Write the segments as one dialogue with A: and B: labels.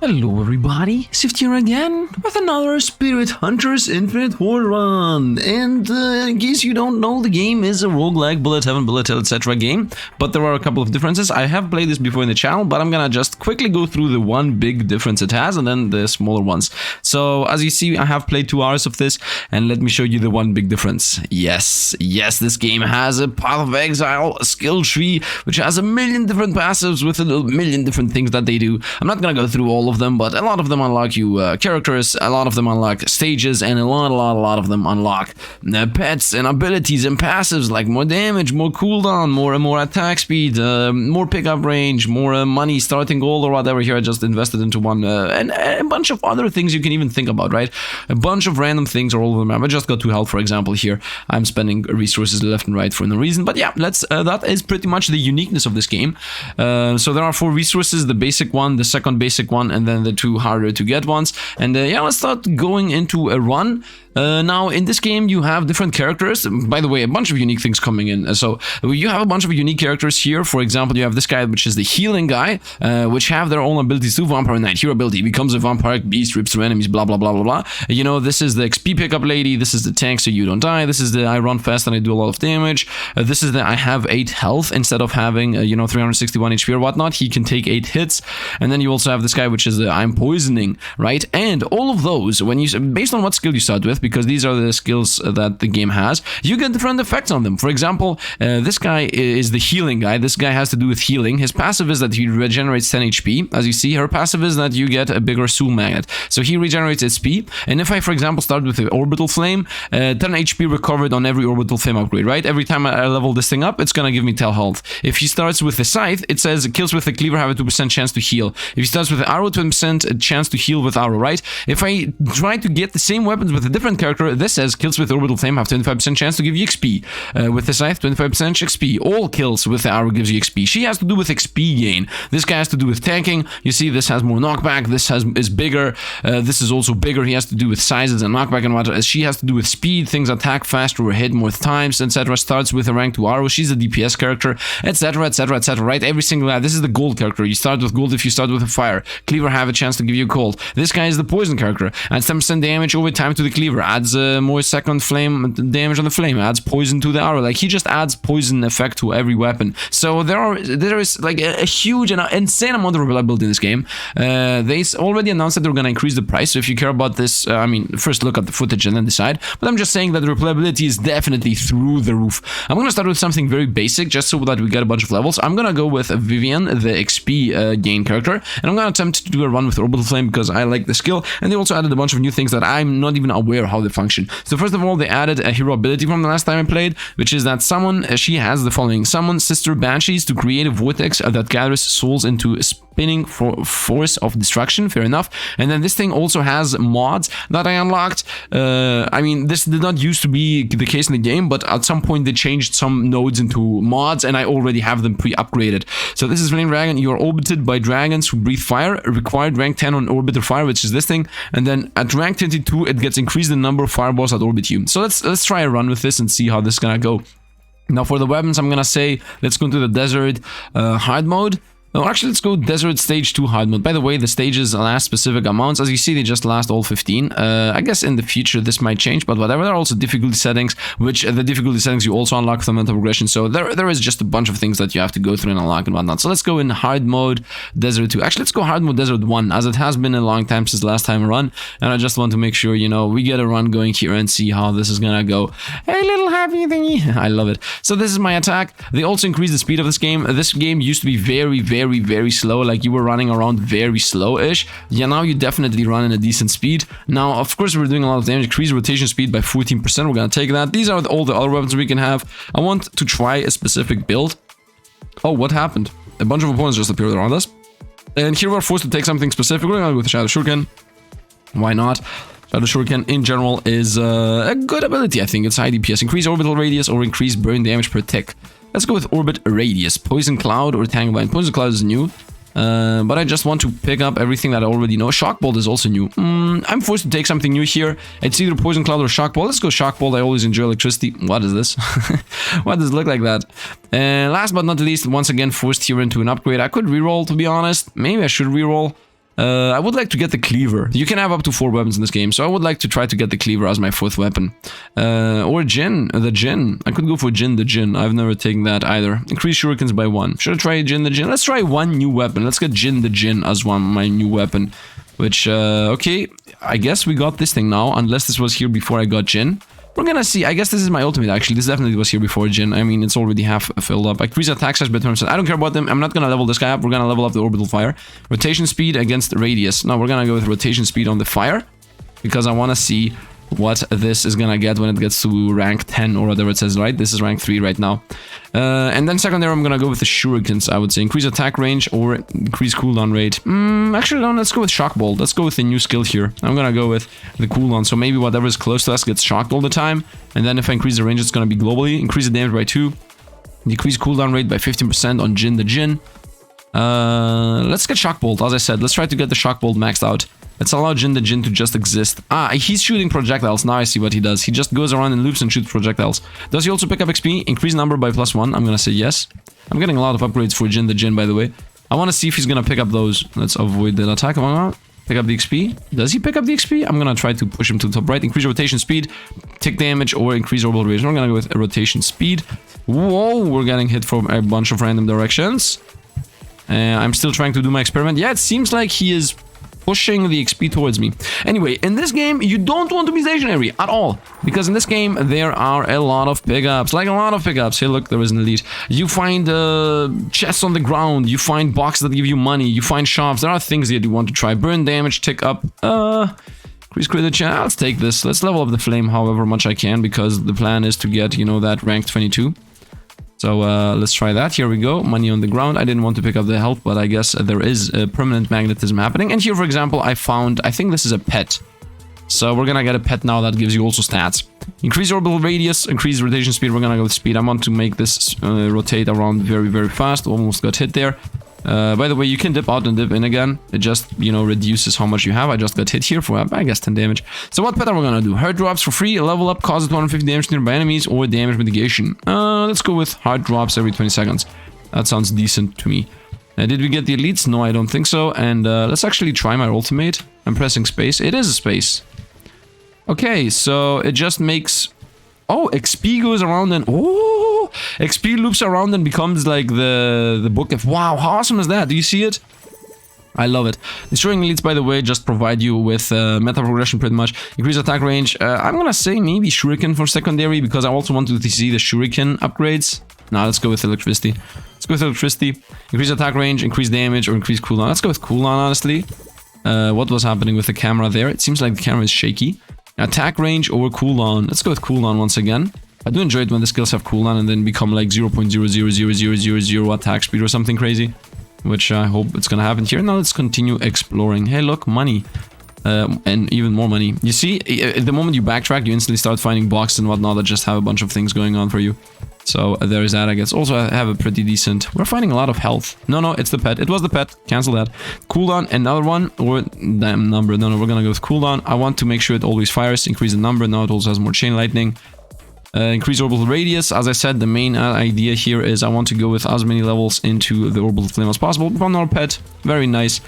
A: Hello everybody, Sifd here again with another Spirit Hunters Infinite Horde run. And in case you don't know, the game is a roguelike, bullet heaven, bullet hell, etc. game. But there are a couple of differences. I have played this before in the channel, but I'm gonna just quickly go through the one big difference it has and then the smaller ones. So as you see, I have played 2 hours of this, and let me show you the one big difference. Yes, this game has a Path of Exile, a skill tree, which has a million different passives with a million different things that they do. I'm not gonna go through all of them, but a lot of them unlock you characters, a lot of them unlock stages, and a lot of them unlock pets and abilities and passives like more damage, more cooldown, more attack speed, more pickup range, more money, starting gold or whatever. Here I just invested into one, and a bunch of other things you can even think about, right? A bunch of random things, or all of them. I just got 2 health, for example. Here I'm spending resources left and right for no reason, but yeah, that is pretty much the uniqueness of this game. So there are 4 resources: the basic one, the second basic one, and then the 2 harder to get ones. And yeah, let's start going into a run. Now in this game you have different characters. By the way, a bunch of unique things coming in. So you have a bunch of unique characters here. For example, you have this guy, which is the healing guy, which have their own abilities too. Vampire Knight, hero ability, becomes a vampire beast, rips through enemies, blah blah blah blah blah. You know, this is the XP pickup lady, this is the tank so you don't die, this is the I run fast and I do a lot of damage, this is the I have 8 health instead of having you know, 361 HP or whatnot. He can take 8 hits. And then you also have this guy, which is the I'm poisoning, right? And all of those, when you, based on what skill you start with, because these are the skills that the game has, you get different effects on them. For example, this guy is the healing guy. This guy has to do with healing. His passive is that he regenerates 10 HP. As you see, her passive is that you get a bigger soul magnet. So he regenerates HP. And if I, for example, start with the orbital flame, 10 HP recovered on every orbital flame upgrade, right? Every time I level this thing up, it's gonna give me 10 health. If he starts with the scythe, it says kills with the cleaver have a 2% chance to heal. If he starts with the arrow, 20% chance to heal with arrow, right? If I try to get the same weapons with a different character, this says kills with orbital flame have 25% chance to give you XP. With the scythe, 25% XP. All kills with the arrow gives you XP. She has to do with XP gain. This guy has to do with tanking. You see, this has more knockback. This is bigger. This is also bigger. He has to do with sizes and knockback and whatnot. She has to do with speed. Things attack faster or hit more times, etc. Starts with a rank 2 arrow. She's a DPS character, etc, etc, etc, right? Every single guy. This is the gold character. You start with gold if you start with a fire. Cleaver have a chance to give you cold. This guy is the poison character. Adds 10% damage over time to the cleaver. Adds more second flame damage on the flame. Adds poison to the arrow. Like, he just adds poison effect to every weapon. So there is like a huge and insane amount of replayability in this game. They already announced that they're gonna increase the price. So if you care about this, I mean, first look at the footage and then decide. But I'm just saying that the replayability is definitely through the roof. I'm gonna start with something very basic, just so that we get a bunch of levels. I'm gonna go with Vivian, the XP gain character, and I'm gonna attempt to do a run with orbital flame because I like the skill. And they also added a bunch of new things that I'm not even aware how they function. So first of all, they added a hero ability from the last time I played, which is that she has the following: summon sister banshees to create a vortex that gathers souls into a spinning force of destruction. Fair enough. And then this thing also has mods that I unlocked. I mean, this did not used to be the case in the game, but at some point they changed some nodes into mods, and I already have them pre-upgraded. So this is Flame Dragon. You are orbited by dragons who breathe fire. Required rank 10 on orbiter fire, which is this thing. And then at rank 22, it gets increased the number of fireballs that orbit you. So let's try a run with this and see how this is gonna go. Now for the weapons, I'm gonna say let's go into the desert hard mode. No, actually, let's go Desert Stage 2 hard mode. By the way, the stages last specific amounts. As you see, they just last all 15. I guess in the future this might change, but whatever. There are also difficulty settings, which the difficulty settings you also unlock with mental progression. So there is just a bunch of things that you have to go through and unlock and whatnot. So let's go in hard mode Desert 2. Actually, let's go hard mode Desert 1, as it has been a long time since the last time I run. And I just want to make sure, you know, we get a run going here and see how this is gonna go. Hey, little happy thingy. I love it. So this is my attack. They also increased the speed of this game. This game used to be very slow, like you were running around very slow-ish. Yeah, now you definitely run in a decent speed. Now, of course, we're doing a lot of damage. Increase rotation speed by 14%. We're gonna take that. These are all the other weapons we can have. I want to try a specific build. Oh, what happened? A bunch of opponents just appeared around us. And here we're forced to take something specific. We're gonna go with Shadow Shuriken. Why not? Shadow Shuriken in general is a good ability, I think. It's high DPS. Increase orbital radius or increase burn damage per tick. Let's go with Orbit Radius. Poison Cloud or Tangle Vine. Poison Cloud is new. But I just want to pick up everything that I already know. Shock Bolt is also new. I'm forced to take something new here. It's either Poison Cloud or Shock Bolt. Let's go Shock Bolt. I always enjoy electricity. What is this? Why does it look like that? Last but not least, once again forced here into an upgrade. I could reroll, to be honest. Maybe I should reroll. I would like to get the cleaver. You can have up to 4 weapons in this game, so I would like to try to get the cleaver as my 4th weapon. Or Jinn, the Jinn. I could go for Jinn the Jinn. I've never taken that either. Increase shurikens by 1. Should I try Jinn the Jinn? Let's try 1 new weapon. Let's get Jinn the Jinn as my new weapon. Which, okay, I guess we got this thing now, unless this was here before I got Jinn. We're gonna see. I guess this is my ultimate, actually. This definitely was here before Jinn. I mean, it's already half filled up. Increase attack slash by 20%. I don't care about them. I'm not gonna level this guy up. We're gonna level up the orbital fire. Rotation speed against radius. No, we're gonna go with rotation speed on the fire, because I want to see what this is gonna get when it gets to rank 10 or whatever it says, right? This is rank 3 right now. And then secondary, I'm gonna go with the shurikens, I would say. Increase attack range or increase cooldown rate. Actually, no, let's go with shock bolt. Let's go with the new skill here. I'm gonna go with the cooldown, so maybe whatever is close to us gets shocked all the time. And then if I increase the range, it's gonna be globally. Increase the damage by 2. Decrease cooldown rate by 15% on Jinn the Jinn. Let's get shock bolt, as I said. Let's try to get the shock bolt maxed out. Let's allow Jinn the Jinn to just exist. Ah, he's shooting projectiles. Now I see what he does. He just goes around in loops and shoots projectiles. Does he also pick up XP? Increase number by +1. I'm gonna say yes. I'm getting a lot of upgrades for Jinn the Jinn, by the way. I want to see if he's gonna pick up those. Let's avoid the attack. Pick up the XP. Does he pick up the XP? I'm gonna try to push him to the top right. Increase rotation speed, take damage, or increase orbital radius. We're gonna go with rotation speed. Whoa, we're getting hit from a bunch of random directions. I'm still trying to do my experiment. Yeah, it seems like he is pushing the XP towards me. Anyway, in this game, you don't want to be stationary at all. Because in this game, there are a lot of pickups. Like a lot of pickups. Hey, look, there is an elite. You find chests on the ground. You find boxes that give you money. You find shops. There are things that you want to try. Burn damage, tick up. Increase crit chance. Let's take this. Let's level up the flame however much I can. Because the plan is to get, you know, that rank 22. So let's try that. Here we go. Money on the ground. I didn't want to pick up the health, but I guess there is a permanent magnetism happening. And here, for example, I found, I think this is a pet. So we're gonna get a pet now that gives you also stats. Increase orbital radius, increase rotation speed. We're gonna go with speed. I want to make this rotate around very, very fast. Almost got hit there. By the way, you can dip out and dip in again. It just, you know, reduces how much you have. I just got hit here for, I guess, 10 damage. So what pet are we gonna do? Hard drops for free, level up, causes 250 damage to nearby enemies, or damage mitigation. Let's go with hard drops every 20 seconds. That sounds decent to me. Did we get the elites? No, I don't think so. And let's actually try my ultimate. I'm pressing space. It is a space. Okay, so it just makes... Oh, XP goes around and... Oh! XP loops around and becomes like the book of... Wow, how awesome is that? Do you see it? I love it. Destroying elites, by the way, just provide you with meta progression pretty much. Increase attack range. I'm gonna say maybe shuriken for secondary, because I also want to see the shuriken upgrades. Now let's go with electricity. Let's go with electricity. Increase attack range, increase damage, or increase cooldown. Let's go with cooldown, honestly. What was happening with the camera there? It seems like the camera is shaky. Attack range over cooldown. Let's go with cooldown once again. I do enjoy it when the skills have cooldown and then become like 0.0000000 attack speed or something crazy. Which I hope it's gonna happen here. Now let's continue exploring. Hey, look, money. And even more money. You see, at the moment you backtrack, you instantly start finding boxes and whatnot that just have a bunch of things going on for you. So there is that, I guess. Also, I have a pretty decent... We're finding a lot of health. No, it's the pet. It was the pet. Cancel that. Cooldown, another one. Or damn number. No, we're gonna go with cooldown. I want to make sure it always fires. Increase the number. Now it also has more chain lightning. Increase orbital radius. As I said, the main idea here is I want to go with as many levels into the orbital flame as possible. From our pet. Very nice.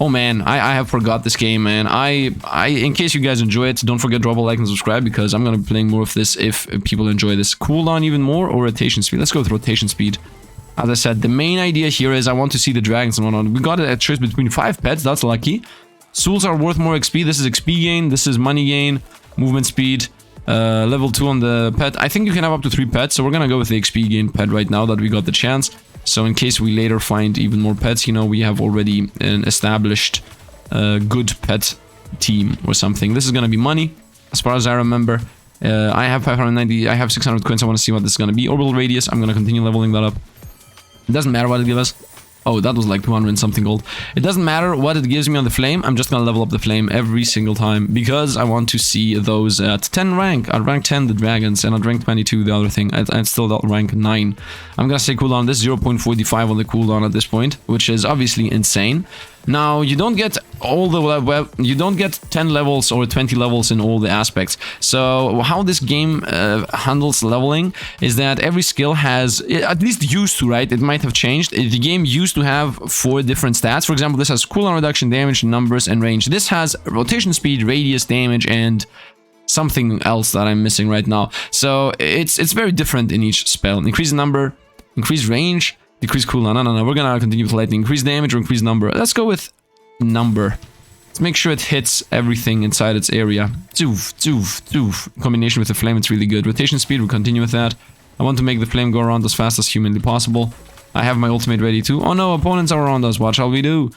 A: Oh man, I have forgot this game, man. In case you guys enjoy it, don't forget to drop a like and subscribe, because I'm gonna be playing more of this if people enjoy this. Cooldown even more, or rotation speed? Let's go with rotation speed. As I said, the main idea here is I want to see the dragons and whatnot. We got a choice between 5 pets, that's lucky. Souls are worth more XP. This is XP gain, this is money gain, movement speed. Level 2 on the pet. I think you can have up to 3 pets, so we're gonna go with the XP gain pet right now that we got the chance. So in case we later find even more pets, you know, we have already an established good pet team or something. This is gonna be money, as far as I remember. I have 590, I have 600 coins. I want to see what this is gonna be. Orbital radius, I'm gonna continue leveling that up. It doesn't matter what it gives us. Oh, that was like 200 and something gold. It doesn't matter what it gives me on the flame. I'm just gonna level up the flame every single time, because I want to see those at 10 rank. At rank 10 the dragons, and at rank 22 the other thing. I'd still at rank 9. I'm gonna say cooldown. This is 0.45 on the cooldown at this point, which is obviously insane. Now, you don't get all the you don't get 10 levels or 20 levels in all the aspects. So how this game handles leveling is that every skill has, at least used to, right? It might have changed. The game used to have 4 different stats. For example, this has cooldown reduction, damage, numbers, and range. This has rotation speed, radius, damage, and something else that I'm missing right now. So it's very different in each spell. Increase number, increase range, decrease cooldown. No. We're gonna continue with lightning. Increase damage or increase number. Let's go with number. Let's make sure it hits everything inside its area. Zoof, zoof, zoof. In combination with the flame, it's really good. Rotation speed, we'll continue with that. I want to make the flame go around as fast as humanly possible. I have my ultimate ready too. Oh no, opponents are around us. What shall we do?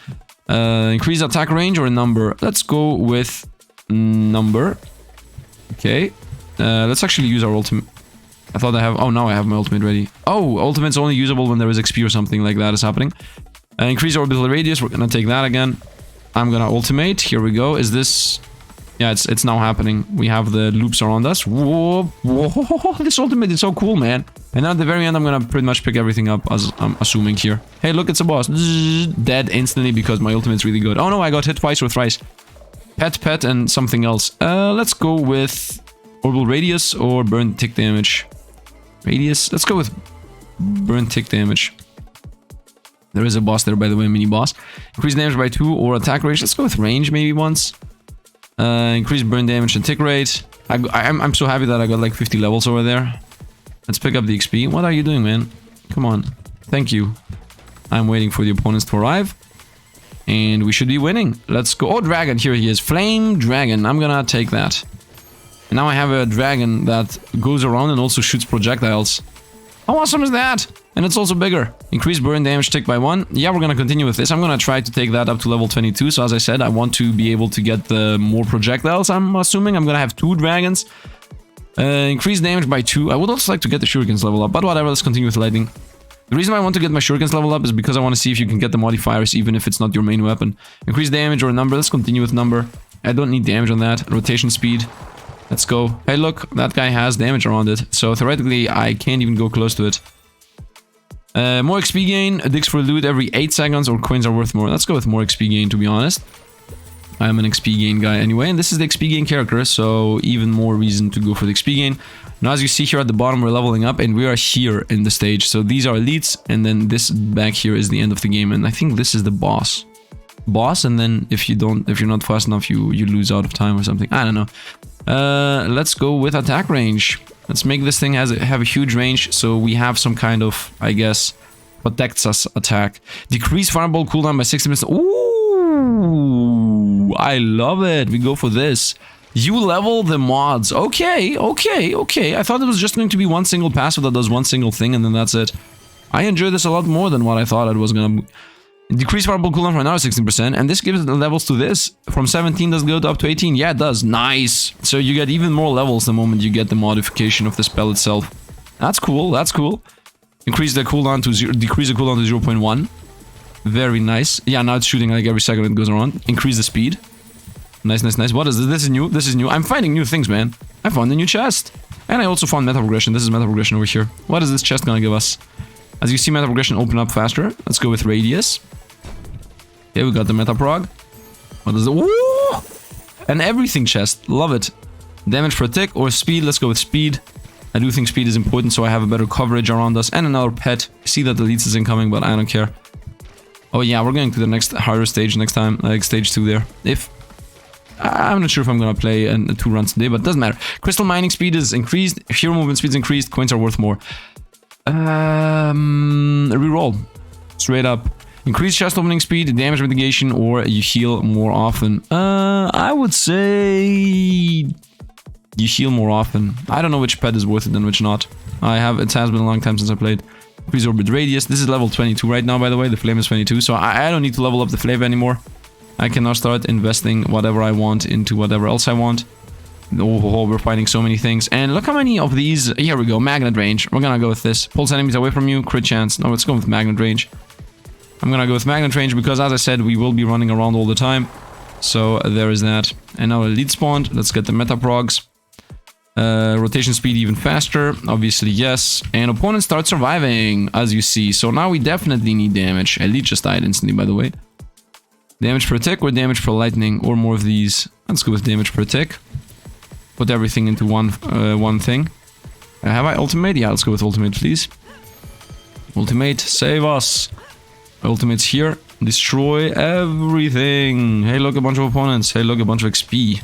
A: Increase attack range or number? Let's go with number. Okay. Let's actually use our ultimate. I thought I have... Oh, now I have my ultimate ready. Oh, ultimate's only usable when there is XP or something like that is happening. Increase orbital radius. We're gonna take that again. I'm gonna ultimate. Here we go. Is this... Yeah, it's now happening. We have the loops around us. Whoa, whoa, this ultimate is so cool, man. And now at the very end, I'm gonna pretty much pick everything up, as I'm assuming here. Hey, look, it's a boss. Dead instantly because my ultimate's really good. Oh no, I got hit twice or thrice. Pet, and something else. Let's go with orbital radius or burn tick damage. Radius. Let's go with burn tick damage. There is a boss there, by the way, mini boss. Increase damage by 2 or attack range. Let's go with range maybe once. Increase burn damage and tick rate. I'm so happy that I got like 50 levels over there. Let's pick up the XP. What are you doing, man? Come on. Thank you. I'm waiting for the opponents to arrive. And we should be winning. Let's go. Oh, dragon. Here he is. Flame dragon. I'm gonna take that. And now I have a dragon that goes around and also shoots projectiles. How awesome is that? And it's also bigger. Increase burn damage tick by 1. Yeah, we're gonna continue with this. I'm gonna try to take that up to level 22. So as I said, I want to be able to get the more projectiles. I'm assuming I'm gonna have 2 dragons. Increase damage by 2. I would also like to get the shurikens level up. But whatever, let's continue with lightning. The reason why I want to get my shurikens level up is because I want to see if you can get the modifiers even if it's not your main weapon. Increase damage or number. Let's continue with number. I don't need damage on that. Rotation speed. Let's go. Hey, look, that guy has damage around it. So theoretically, I can't even go close to it. More XP gain. Digs for loot every 8 seconds or coins are worth more. Let's go with more XP gain, to be honest. I'm an XP gain guy anyway. And this is the XP gain character, so even more reason to go for the XP gain. Now, as you see here at the bottom, we're leveling up and we are here in the stage. So these are elites, and then this back here is the end of the game. And I think this is the boss. And then if you're not fast enough, you lose out of time or something. I don't know. Let's go with attack range. Let's make this thing have a huge range, so we have some kind of, I guess, protects us attack. Decrease fireball cooldown by 60%. Ooh, I love it. We go for this. You level the mods. Okay. I thought it was just going to be one single passive that does one single thing, and then that's it. I enjoy this a lot more than what I thought it was gonna. Decrease fireball cooldown for another 16%, and this gives the levels to this. From 17 does it go up to 18? Yeah, it does. Nice. So you get even more levels the moment you get the modification of the spell itself. That's cool. Increase the cooldown to 0, decrease the cooldown to 0.1. Very nice. Yeah, now it's shooting like every second it goes around. Increase the speed. Nice. What is this? This is new. I'm finding new things, man. I found a new chest. And I also found meta progression. This is meta progression over here. What is this chest gonna give us? As you see, meta progression open up faster. Let's go with radius. Okay, we got the meta prog. What is it? Woo! An everything chest. Love it. Damage per tick or speed. Let's go with speed. I do think speed is important, so I have a better coverage around us. And another pet. I see that the elites is incoming, but I don't care. Oh yeah, we're going to the next harder stage next time. Like stage 2 there. I'm not sure if I'm gonna play 2 runs today, but it doesn't matter. Crystal mining speed is increased. Hero movement speed is increased. Coins are worth more. Reroll. Straight up. Increase chest opening speed, damage mitigation, or you heal more often. I would say you heal more often. I don't know which pet is worth it and which not. It has been a long time since I played. Increase orbit radius. This is level 22 right now, by the way. The flame is 22, so I don't need to level up the flame anymore. I can now start investing whatever I want into whatever else I want. Oh, we're finding so many things. And look how many of these... Here we go, magnet range. We're gonna go with this. Pulls enemies away from you, crit chance. No, let's go with magnet range. I'm gonna go with magnet range because, as I said, we will be running around all the time. So there is that. And now elite spawned. Let's get the meta progs. Rotation speed even faster. Obviously, yes. And opponents start surviving, as you see. So now we definitely need damage. Elite just died instantly, by the way. Damage per tick or damage per lightning, or more of these. Let's go with damage per tick. Put everything into one thing. Have I ultimate? Yeah, let's go with ultimate, please. Ultimate, save us. Ultimate's here. Destroy everything. Hey, look, a bunch of opponents. Hey, look, a bunch of XP.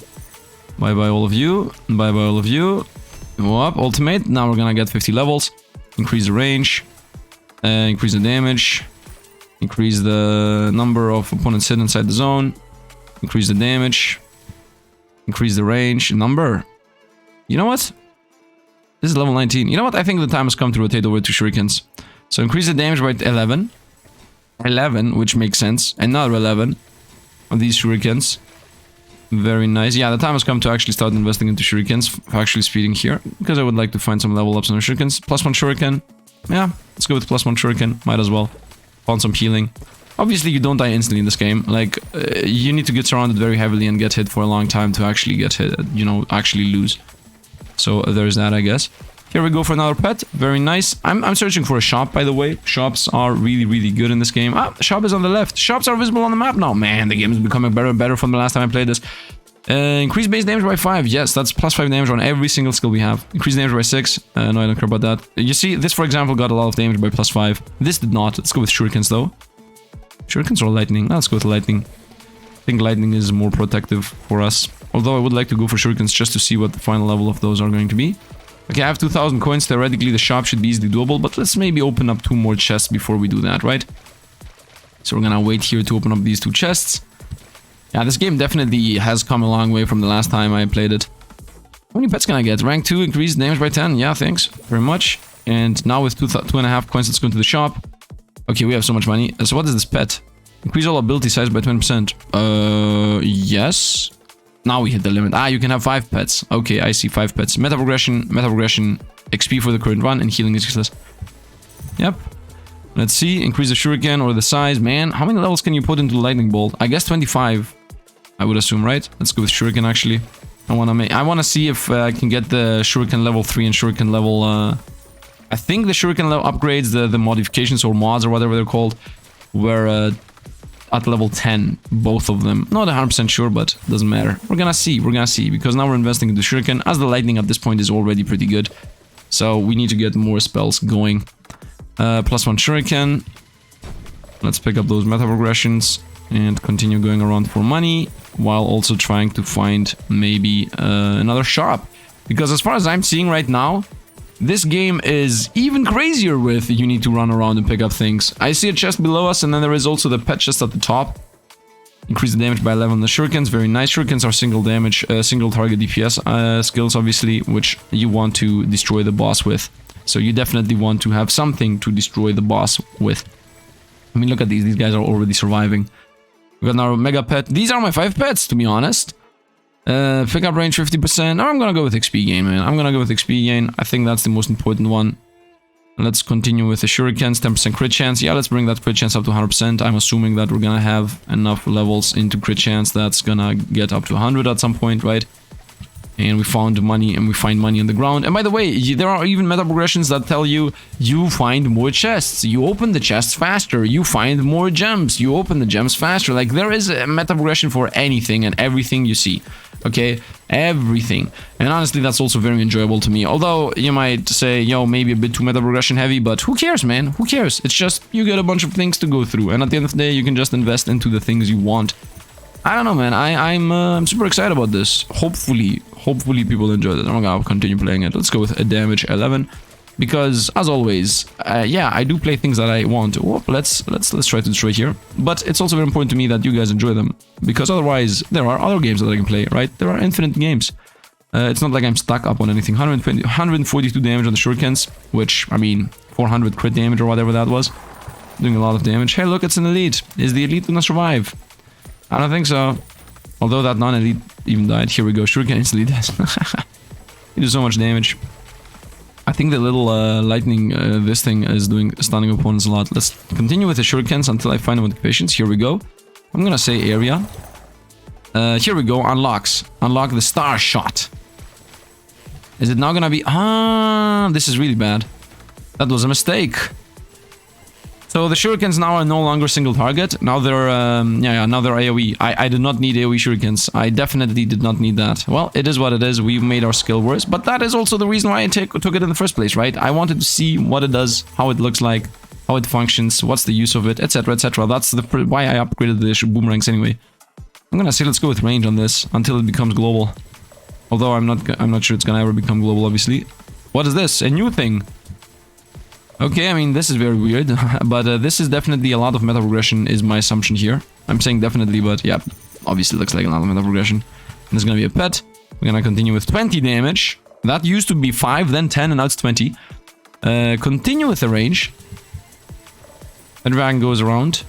A: Bye-bye, all of you. Bye-bye, all of you. Go up, ultimate. Now we're gonna get 50 levels. Increase the range. Increase the damage. Increase the number of opponents hit inside the zone. Increase the damage. Increase the range. Number. You know what? This is level 19. You know what? I think the time has come to rotate over to shurikens. So increase the damage by 11. 11, which makes sense. Another 11 of these shurikens. Very nice. Yeah, the time has come to actually start investing into shurikens. Actually speeding here. Because I would like to find some level ups on the shurikens. +1 shuriken. Yeah, let's go with +1 shuriken. Might as well. Found some healing. Obviously, you don't die instantly in this game. Like, you need to get surrounded very heavily and get hit for a long time to actually get hit. You know, actually lose. So there's that, I guess. Here we go for another pet. Very nice. I'm searching for a shop, by the way. Shops are really, really good in this game. Ah, the shop is on the left. Shops are visible on the map now. Man, the game is becoming better and better from the last time I played this. Increase base damage by 5. Yes, that's +5 damage on every single skill we have. Increase damage by 6. No, I don't care about that. You see, this, for example, got a lot of damage by +5. This did not. Let's go with shurikens, though. Shurikens or lightning? Let's go with lightning. I think lightning is more protective for us. Although I would like to go for shurikens just to see what the final level of those are going to be. Okay, I have 2,000 coins. Theoretically, the shop should be easily doable, but let's maybe open up 2 more chests before we do that, right? So we're gonna wait here to open up these 2 chests. Yeah, this game definitely has come a long way from the last time I played it. How many pets can I get? Rank 2, increased damage by 10. Yeah, thanks very much. And now with 2.5 coins, let's go into the shop. Okay, we have so much money. So what is this pet? Increase all ability size by 20%. Yes. Now we hit the limit. Ah, you can have 5 pets. Okay, I see 5 pets. Meta progression, XP for the current run, and healing is useless. Yep. Let's see. Increase the shuriken or the size. Man, how many levels can you put into the lightning bolt? I guess 25. I would assume, right? Let's go with shuriken, actually. I wanna see if I can get the shuriken level 3 and shuriken level... I think the shuriken level upgrades, the modifications or mods or whatever they're called, were at level 10, both of them. Not 100% sure, but doesn't matter. We're gonna see, because now we're investing into shuriken, as the lightning at this point is already pretty good. So we need to get more spells going. +1 shuriken. Let's pick up those meta progressions and continue going around for money, while also trying to find maybe another shop. Because as far as I'm seeing right now, this game is even crazier with you need to run around and pick up things. I see a chest below us, and then there is also the pet chest at the top. Increase the damage by 11 on the shurikens. Very nice. Shurikens are single damage, single target DPS skills, obviously, which you want to destroy the boss with. So you definitely want to have something to destroy the boss with. I mean, look at these. These guys are already surviving. We got our mega pet. These are my 5 pets, to be honest. Pickup range 50%. I'm gonna go with XP gain, man. I'm gonna go with XP gain. I think that's the most important one. Let's continue with the shurikens. 10% crit chance. Yeah, let's bring that crit chance up to 100%. I'm assuming that we're gonna have enough levels into crit chance that's gonna get up to 100 at some point, right? And we found money, and we find money on the ground. And by the way, there are even meta progressions that tell you find more chests. You open the chests faster. You find more gems. You open the gems faster. Like, there is a meta progression for anything and everything you see. Okay? Everything. And honestly, that's also very enjoyable to me. Although, you might say, yo, maybe a bit too meta progression heavy, but who cares, man? Who cares? It's just, you get a bunch of things to go through. And at the end of the day, you can just invest into the things you want. I don't know, man. I'm super excited about this. Hopefully people enjoy it. I'm gonna continue playing it. Let's go with a damage 11, because as always, yeah, I do play things that I want to. Oh, let's try to destroy here. But it's also very important to me that you guys enjoy them, because otherwise there are other games that I can play, right? There are infinite games. It's not like I'm stuck up on anything. 142 damage on the shurikens, which, I mean, 400 crit damage or whatever that was. Doing a lot of damage. Hey, look, it's an elite. Is the elite gonna survive? I don't think so. Although that non-elite even died. Here we go. Shuriken instantly dead. You do so much damage. I think the little lightning, this thing is doing stunning opponents a lot. Let's continue with the shurikens until I find modifications. Here we go. I'm gonna say area. Here we go. Unlocks. Unlock the star shot. Is it now gonna be... Ah, this is really bad. That was a mistake. So the shurikens now are no longer single target. Now they're, now they're AoE. I did not need AoE shurikens. I definitely did not need that. Well, it is what it is. We've made our skill worse. But that is also the reason why I took it in the first place, right? I wanted to see what it does, how it looks like, how it functions, what's the use of it, etc, etc. That's why I upgraded the boomerangs anyway. I'm gonna say let's go with range on this until it becomes global. Although I'm not sure it's gonna ever become global, obviously. What is this? A new thing. Okay, I mean, this is very weird, but this is definitely a lot of meta progression is my assumption here. I'm saying definitely, but yeah, obviously looks like a lot of meta progression. And there's gonna be a pet. We're gonna continue with 20 damage. That used to be 5, then 10, and now it's 20. Continue with the range. The dragon goes around.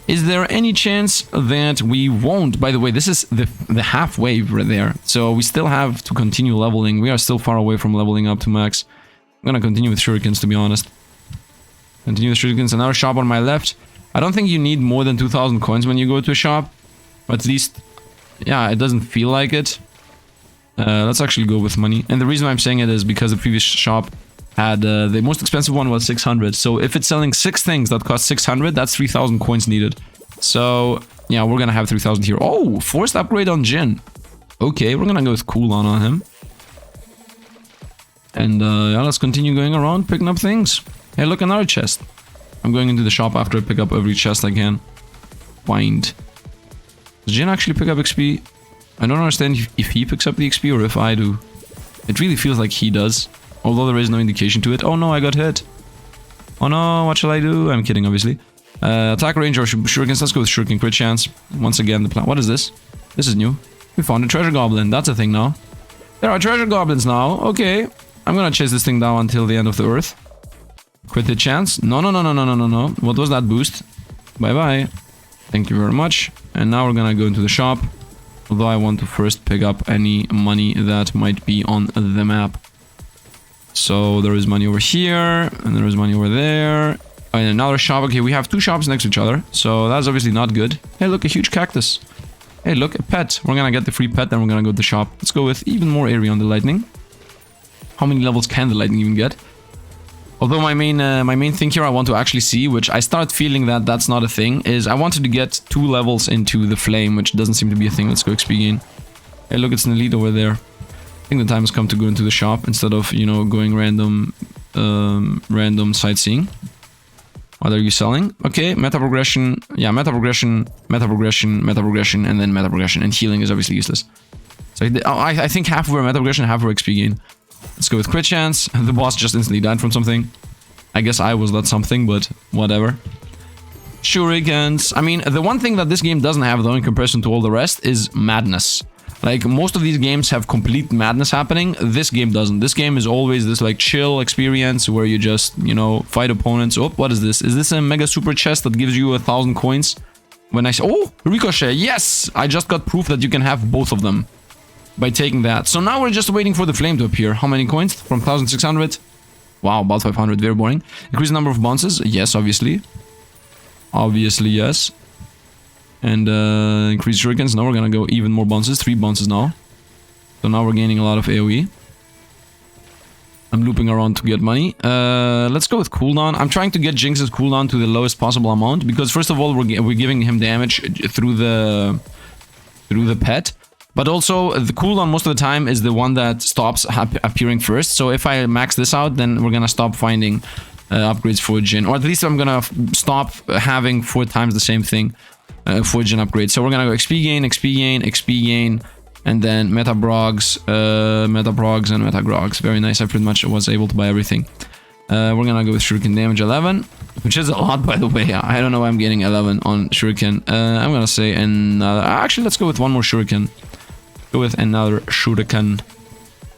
A: Is there any chance that we won't? By the way, this is the half wave right there. So we still have to continue leveling. We are still far away from leveling up to max. I'm gonna continue with shurikens, to be honest. Continue with shurikens. Another shop on my left. I don't think you need more than 2,000 coins when you go to a shop. At least, yeah, it doesn't feel like it. Let's actually go with money. And the reason I'm saying it is because the previous shop had, the most expensive one was 600. So if it's selling 6 things that cost 600, that's 3,000 coins needed. So, yeah, we're gonna have 3,000 here. Oh, forced upgrade on Jin. Okay, we're gonna go with cooldown on him. And yeah, let's continue going around, picking up things. Hey, look, another chest. I'm going into the shop after I pick up every chest I can find. Does Jin actually pick up XP? I don't understand if he picks up the XP or if I do. It really feels like he does. Although there is no indication to it. Oh no, I got hit. Oh no, what shall I do? I'm kidding, obviously. Attack range or shurikens. Let's go with shuriken crit chance. Once again, the plan. What is this? This is new. We found a treasure goblin. That's a thing now. There are treasure goblins now. Okay. I'm gonna chase this thing down until the end of the earth. Crit hit chance. No. What was that boost? Bye-bye. Thank you very much. And now we're gonna go into the shop. Although I want to first pick up any money that might be on the map. So there is money over here. And there is money over there. And another shop. Okay, we have 2 shops next to each other. So that's obviously not good. Hey, look, a huge cactus. Hey, look, a pet. We're gonna get the free pet, then we're gonna go to the shop. Let's go with even more area on the lightning. How many levels can the lightning even get? Although my main thing here I want to actually see, which I start feeling that that's not a thing, is I wanted to get 2 levels into the flame, which doesn't seem to be a thing. Let's go XP gain. Hey, look, it's an elite over there. I think the time has come to go into the shop instead of, you know, going random sightseeing. What are you selling? Okay, meta progression. Yeah, meta progression, meta progression, meta progression, and then meta progression. And healing is obviously useless. So I think half were meta progression, half were XP gain. Let's go with crit chance. The boss just instantly died from something. I guess I was that something, but whatever. Shurikens. I mean, the one thing that this game doesn't have, though, in comparison to all the rest, is madness. Like, most of these games have complete madness happening. This game doesn't. This game is always this, like, chill experience where you just, you know, fight opponents. Oh, what is this? Is this a mega super chest that gives you 1,000 coins? When I say, oh, ricochet. Yes! I just got proof that you can have both of them by taking that. So now we're just waiting for the flame to appear. How many coins? From 1,600? Wow, about 500. Very boring. Increase the number of bounces? Yes, obviously. Obviously, yes. And increase shurikens. Now we're gonna go even more bounces. 3 bounces now. So now we're gaining a lot of AoE. I'm looping around to get money. Let's go with cooldown. I'm trying to get Jinx's cooldown to the lowest possible amount. Because first of all, we're giving him damage through the pet. But also, the cooldown most of the time is the one that stops appearing first. So if I max this out, then we're gonna stop finding upgrades for Jin. Or at least I'm gonna stop having 4 times the same thing for Jin upgrades. So we're gonna go XP gain, XP gain, XP gain, and then meta brogs, and meta grogs. Very nice. I pretty much was able to buy everything. We're gonna go with shuriken damage 11, which is a lot, by the way. I don't know why I'm getting 11 on shuriken. I'm gonna say another. Actually, let's go with one more shuriken. Go with another shuriken.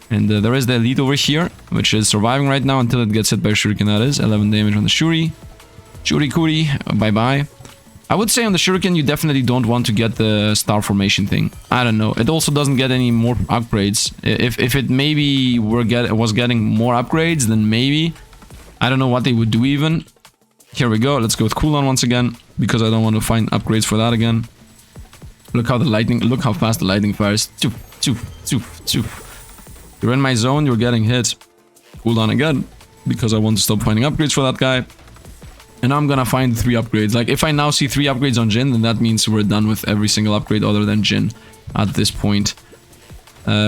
A: And there is the elite over here, which is surviving right now until it gets hit by a shuriken. That is 11 damage on the shuri. Shurikuri, bye bye. I would say on the shuriken you definitely don't want to get the star formation thing. I don't know. It also doesn't get any more upgrades. If it maybe was getting more upgrades, then maybe. I don't know what they would do even. Here we go. Let's go with cooldown once again, because I don't want to find upgrades for that again. Look how fast the lightning fires. Choof, choof, choof, choof. You're in my zone, you're getting hit. Cooldown again, because I want to stop finding upgrades for that guy. And I'm gonna find 3 upgrades. Like, if I now see 3 upgrades on Jhin, then that means we're done with every single upgrade other than Jhin at this point.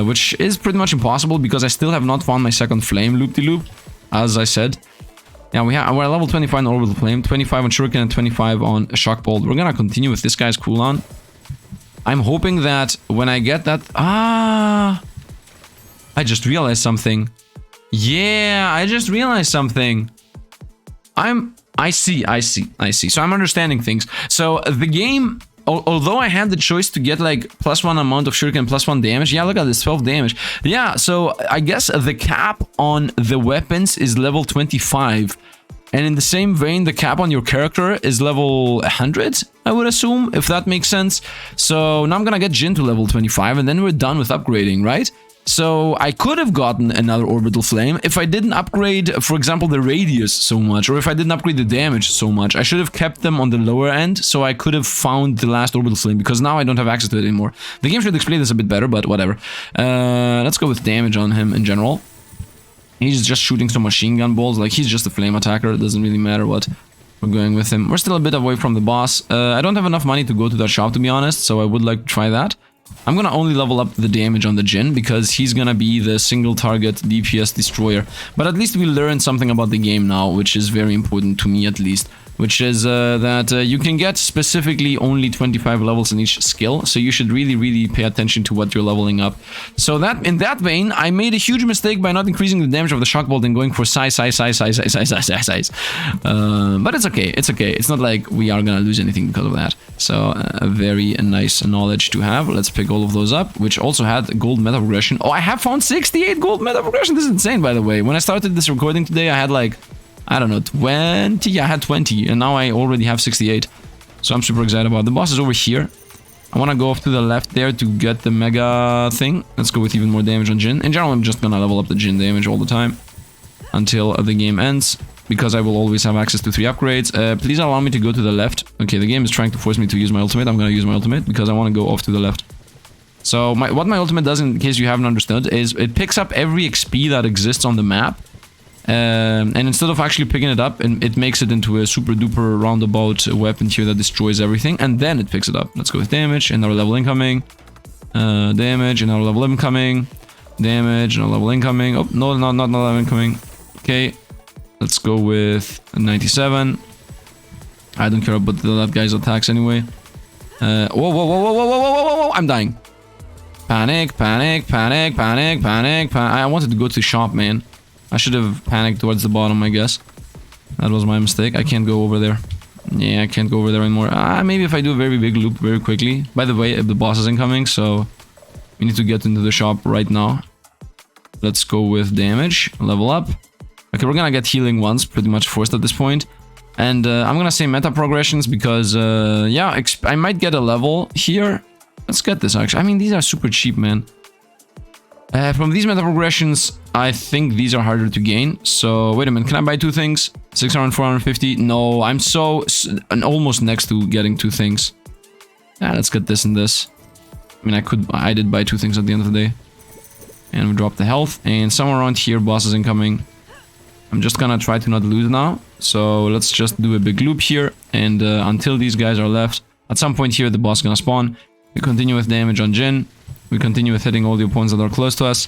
A: Which is pretty much impossible because I still have not found my second flame loop-de-loop, as I said. Yeah, we're at level 25 on Orbital Flame, 25 on Shuriken, and 25 on Shock Bolt. We're gonna continue with this guy's cooldown. I'm hoping that when I get that... I just realized something. Yeah, I just realized something. I see. So I'm understanding things. So the game, although I had the choice to get like +1 amount of shuriken, +1 damage. Yeah, look at this, 12 damage. Yeah, so I guess the cap on the weapons is level 25. And in the same vein, the cap on your character is level 100, I would assume, if that makes sense. So now I'm gonna get Jhin to level 25 and then we're done with upgrading, right? So I could have gotten another Orbital Flame if I didn't upgrade, for example, the radius so much, or if I didn't upgrade the damage so much. I should have kept them on the lower end, so I could have found the last Orbital Flame, because now I don't have access to it anymore. The game should explain this a bit better, but whatever. Let's go with damage on him in general. He's just shooting some machine gun balls, like he's just a flame attacker, it doesn't really matter what we're going with him. We're still a bit away from the boss. I don't have enough money to go to that shop, to be honest, so I would like to try that. I'm gonna only level up the damage on the Jhin because he's gonna be the single target DPS destroyer. But at least we learned something about the game now, which is very important to me at least. Which is that you can get specifically only 25 levels in each skill, so you should really pay attention to what you're leveling up. So that in that vein, I made a huge mistake by not increasing the damage of the shock bolt and going for size. But it's okay, it's not like we are gonna lose anything because of that. So a very nice knowledge to have. Let's pick all of those up, which also had gold meta progression. Oh, I have found 68 gold meta progression. This is insane, by the way. When I started this recording today, I had like, I don't know, 20? Yeah, I had 20, and now I already have 68. So I'm super excited about it. The boss is over here. I want to go off to the left there to get the mega thing. Let's go with even more damage on Jhin. In general, I'm just gonna level up the Jhin damage all the time until the game ends, because I will always have access to 3 upgrades. Please allow me to go to the left. Okay, the game is trying to force me to use my ultimate. I'm gonna use my ultimate because I want to go off to the left. So what my ultimate does, in case you haven't understood, is it picks up every XP that exists on the map. And instead of actually picking it up, it makes it into a super duper roundabout weapon here that destroys everything, and then it picks it up. Let's go with damage, another level incoming. Damage, another level incoming. Damage, another level incoming. Oh, no, not another level incoming. Okay, let's go with 97. I don't care about that guy's attacks anyway. Whoa, I'm dying. Panic. I wanted to go to the shop, man. I should have panicked towards the bottom, I guess. That was my mistake. I can't go over there. Yeah, I can't go over there anymore. Maybe if I do a very big loop very quickly. By the way, the boss is incoming, so we need to get into the shop right now. Let's go with damage. Level up. Okay, we're gonna get healing once, pretty much forced at this point. And I'm gonna say meta progressions because, yeah, I might get a level here. Let's get this, actually. I mean, these are super cheap, man. From these meta progressions, I think these are harder to gain. So, wait a minute, can I buy 2 things? 600, 450? No, I'm almost next to getting 2 things. Yeah, let's get this and this. I mean, I did buy 2 things at the end of the day. And we dropped the health. And somewhere around here, boss is incoming. I'm just gonna try to not lose now. So, let's just do a big loop here. And until these guys are left, at some point here, the boss is gonna spawn. We continue with damage on Jhin. We continue with hitting all the opponents that are close to us.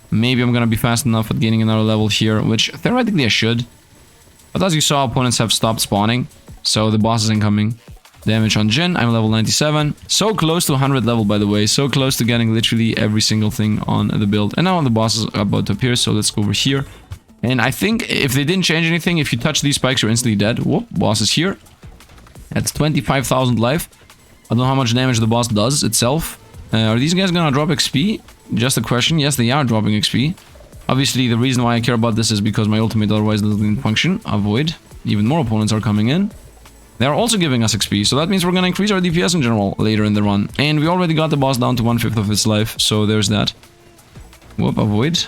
A: Maybe I'm gonna be fast enough at gaining another level here, which theoretically I should. But as you saw, opponents have stopped spawning, so the boss is incoming. Damage on Jhin, I'm level 97. So close to 100 level, by the way. So close to getting literally every single thing on the build. And now the boss is about to appear, so let's go over here. And I think if they didn't change anything, if you touch these spikes, you're instantly dead. Whoop, boss is here. That's 25,000 life. I don't know how much damage the boss does itself. Are these guys gonna drop XP? Just a question. Yes, they are dropping XP. Obviously, the reason why I care about this is because my ultimate otherwise doesn't function. Avoid. Even more opponents are coming in. They are also giving us XP, so that means we're gonna increase our DPS in general later in the run. And we already got the boss down to 1/5 of its life, so there's that. Whoop, avoid.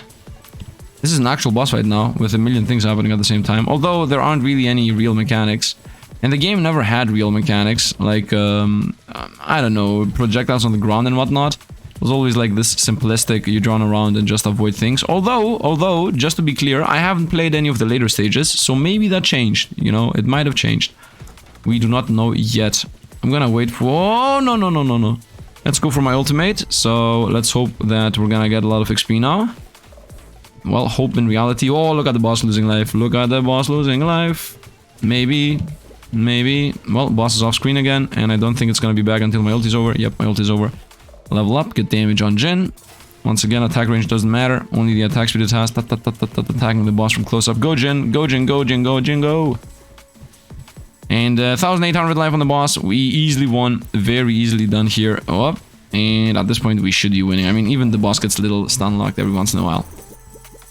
A: This is an actual boss fight now, with a million things happening at the same time. Although there aren't really any real mechanics. And the game never had real mechanics, like, I don't know, projectiles on the ground and whatnot. was always like this simplistic, you drawn around and just avoid things. Although, just to be clear, I haven't played any of the later stages, so maybe that changed, you know, it might have changed. We do not know yet. I'm gonna wait for... Oh, no. Let's go for my ultimate. So let's hope that we're gonna get a lot of XP now. Well, hope in reality. Oh, look at the boss losing life. Look at the boss losing life. Maybe. Well, boss is off screen again, and I don't think it's gonna be back until my ulti's over. Yep, my ulti's over. Level up, get damage on Jin. Once again, attack range doesn't matter. Only the attack speed it has. Attacking the boss from close up. Go Jin, go Jin, go Jin, go Jin, go. And 1,800 life on the boss. We easily won. Very easily done here. Oh, and at this point, we should be winning. I mean, even the boss gets a little stun locked every once in a while.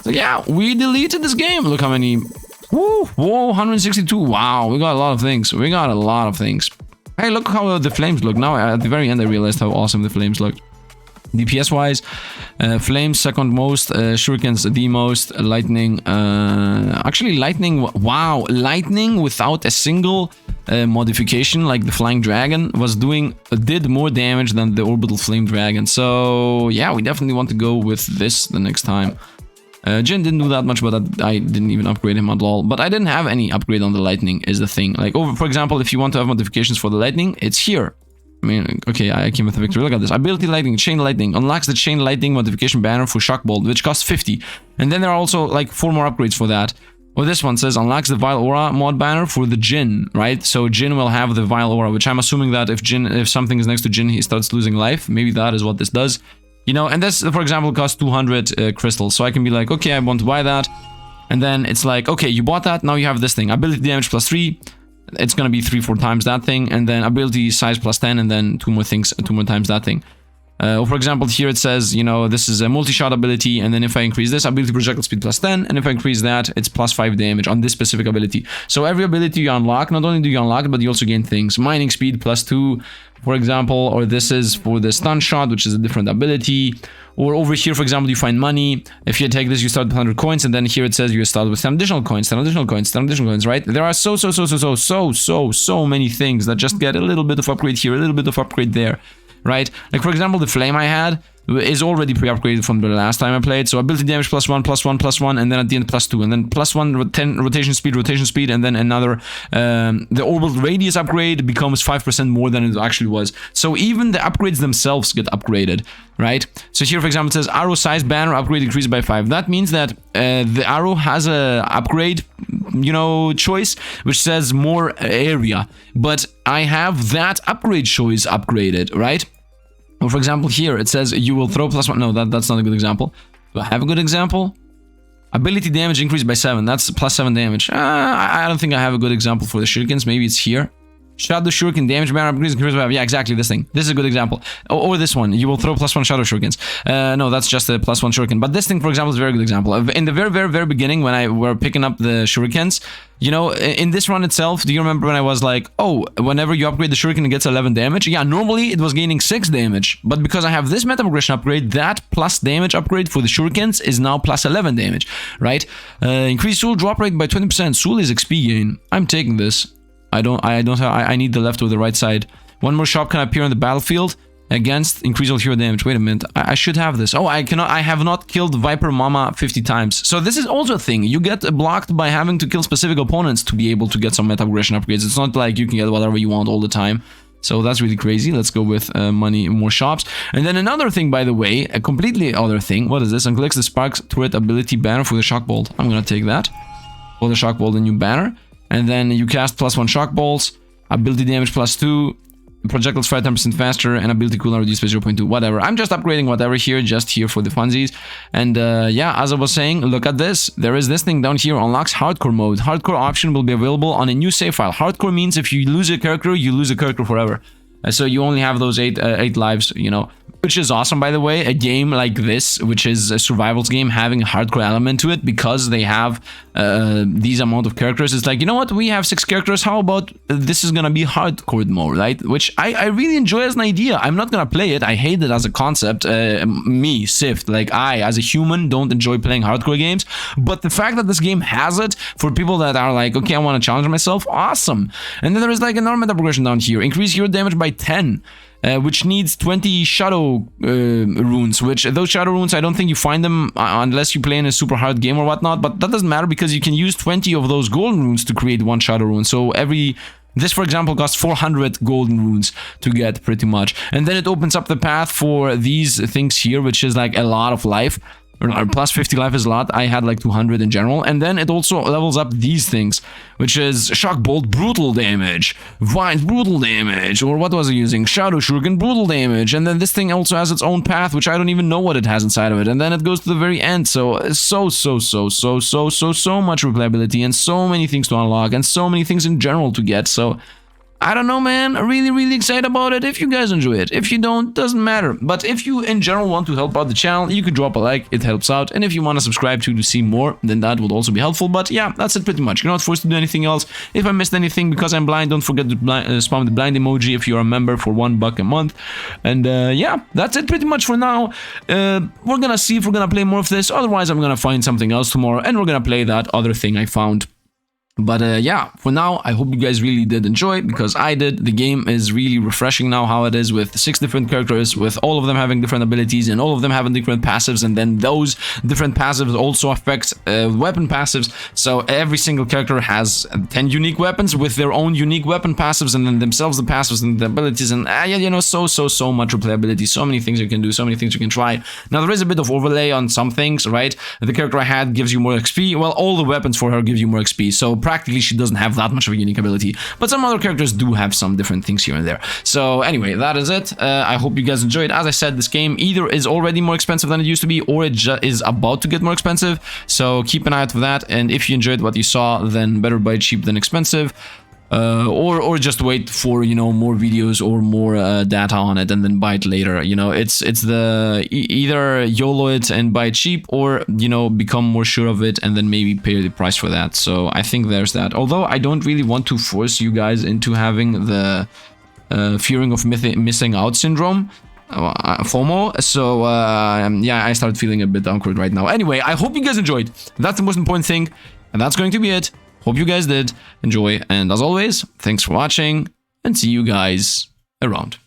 A: So yeah, we deleted this game. Look how many... Whoa, 162. Wow, we got a lot of things. Hey, look how the flames look. Now, at the very end, I realized how awesome the flames looked. DPS-wise, flames second most, shurikens the most, lightning... actually, lightning... Wow, lightning without a single modification, like the flying dragon, did more damage than the orbital flame dragon. So, yeah, we definitely want to go with this the next time. Jin didn't do that much, but I didn't even upgrade him at all. But I didn't have any upgrade on the lightning, is the thing. Like, for example, if you want to have modifications for the lightning, it's here. I mean, okay, I came with a victory. Look at this. Ability lightning, chain lightning. Unlocks the chain lightning modification banner for shock bolt, which costs 50. And then there are also like 4 more upgrades for that. Or this one says unlocks the vile aura mod banner for the Jin, right? So Jin will have the vile aura, which I'm assuming that if something is next to Jin, he starts losing life. Maybe that is what this does. You know, and this, for example, costs 200 crystals. So I can be like, okay, I want to buy that. And then it's like, okay, you bought that. Now you have this thing. Ability damage plus 3. It's going to be 3-4 times that thing. And then ability size plus 10. And then 2 more times that thing. For example, here it says, you know, this is a multi-shot ability. And then if I increase this, ability projectile speed plus 10. And if I increase that, it's plus 5 damage on this specific ability. So every ability you unlock, not only do you unlock it, but you also gain things. Mining speed plus 2. For example, or this is for the stun shot, which is a different ability. Or over here, for example, you find money. If you take this, you start with 100 coins, and then here it says you start with 10 additional coins, 10 additional coins, 10 additional coins, right? There are so many things that just get a little bit of upgrade here, a little bit of upgrade there, right? Like, for example, the flame I had is already pre-upgraded from the last time I played. So ability damage plus 1, plus 1, plus 1, and then at the end plus 2, and then plus 1, 10 rotation speed, and then another. The orbital radius upgrade becomes 5% more than it actually was. So even the upgrades themselves get upgraded, right? So here, for example, it says arrow size banner upgrade increased by 5. That means that the arrow has a upgrade, you know, choice, which says more area. But I have that upgrade choice upgraded, right? Or for example, here it says you will throw plus 1. No, that's not a good example. Do I have a good example? Ability damage increased by 7. That's plus 7 damage. I don't think I have a good example for the shurikens. Maybe it's here. Shadow shuriken damage banner increased by 5. Yeah, exactly this thing. This is a good example. Or this one. You will throw plus 1 shadow shurikens. No, that's just a plus 1 shuriken. But this thing, for example, is a very good example. In the very beginning, when I were picking up the shurikens, you know, in this run itself, do you remember when I was like, oh, whenever you upgrade the shuriken, it gets 11 damage? Yeah, normally it was gaining 6 damage. But because I have this meta progression upgrade, that plus damage upgrade for the shurikens is now plus 11 damage, right? Increase Soul drop rate by 20%. Soul is XP gain. I'm taking this. I need the left or the right side. One more shop can appear on the battlefield against increase all hero damage. Wait a minute, I should have this. Oh, I have not killed Viper Mama 50 times. So this is also a thing. You get blocked by having to kill specific opponents to be able to get some meta progression upgrades. It's not like you can get whatever you want all the time. So that's really crazy. Let's go with money, more shops. And then another thing, by the way, a completely other thing. What is this? Unclicks the Sparks Turret ability banner for the Shock Bolt. I'm gonna take that. For the Shock Bolt, a new banner. And then you cast plus 1 shock bolts, ability damage plus 2, projectiles fire 10% faster, and ability cooldown reduced by 0.2, whatever. I'm just upgrading whatever here, just here for the funsies. And yeah, as I was saying, look at this. There is this thing down here, unlocks hardcore mode. Hardcore option will be available on a new save file. Hardcore means if you lose a character, you lose a character forever. So you only have those 8 lives, you know. Which is awesome, by the way. A game like this, which is a survival game, having a hardcore element to it because they have these amount of characters. It's like, you know what? We have 6 characters. How about this is gonna be hardcore mode, right? Which I really enjoy as an idea. I'm not gonna play it. I hate it as a concept. Me, Sifd, like I, as a human, don't enjoy playing hardcore games. But the fact that this game has it for people that are like, okay, I want to challenge myself, awesome. And then there is like a normal progression down here. Increase hero damage by 10. which needs 20 shadow runes, which those shadow runes, I don't think you find them unless you play in a super hard game or whatnot, but that doesn't matter because you can use 20 of those golden runes to create one shadow rune. So this, for example, costs 400 golden runes to get, pretty much. And then it opens up the path for these things here, which is like a lot of life. Or plus 50 life is a lot. I had like 200 in general. And then it also levels up these things, which is Shock Bolt brutal damage, Whyte brutal damage, or what was I using? Shadow Shuriken brutal damage. And then this thing also has its own path, which I don't even know what it has inside of it. And then it goes to the very end. So much replayability and so many things to unlock and so many things in general to get. So I don't know, man. Really excited about it. If you guys enjoy it, if you don't, doesn't matter. But if you in general want to help out the channel, you could drop a like, it helps out. And if you want to subscribe to see more, then that would also be helpful. But yeah, that's it pretty much. You're not forced to do anything else. If I missed anything because I'm blind, don't forget to spam the blind emoji if you're a member for $1 a month. And yeah, that's it pretty much for now. We're gonna see if we're gonna play more of this. Otherwise, I'm gonna find something else tomorrow and we're gonna play that other thing I found. But yeah, for now, I hope you guys really did enjoy, because I did. The game is really refreshing now how it is, with 6 different characters, with all of them having different abilities and all of them having different passives, and then those different passives also affect weapon passives. So every single character has 10 unique weapons with their own unique weapon passives, and then themselves the passives and the abilities, and you know, so much replayability, so many things you can do, so many things you can try. Now there is a bit of overlay on some things, right? The character I had gives you more XP. Well, all the weapons for her give you more XP, so practically she doesn't have that much of a unique ability, but some other characters do have some different things here and there. So anyway, that is it. I hope you guys enjoyed. As I said, this game either is already more expensive than it used to be, or it is about to get more expensive, so keep an eye out for that. And if you enjoyed what you saw, then better buy cheap than expensive. Or just wait for, you know, more videos or more data on it and then buy it later. You know, it's the either YOLO it and buy it cheap, or, you know, become more sure of it and then maybe pay the price for that. So I think there's that. Although I don't really want to force you guys into having the fearing of missing out syndrome. FOMO. So yeah, I start feeling a bit awkward right now. Anyway, I hope you guys enjoyed. That's the most important thing, and that's going to be it. Hope you guys did enjoy, and as always, thanks for watching, and see you guys around.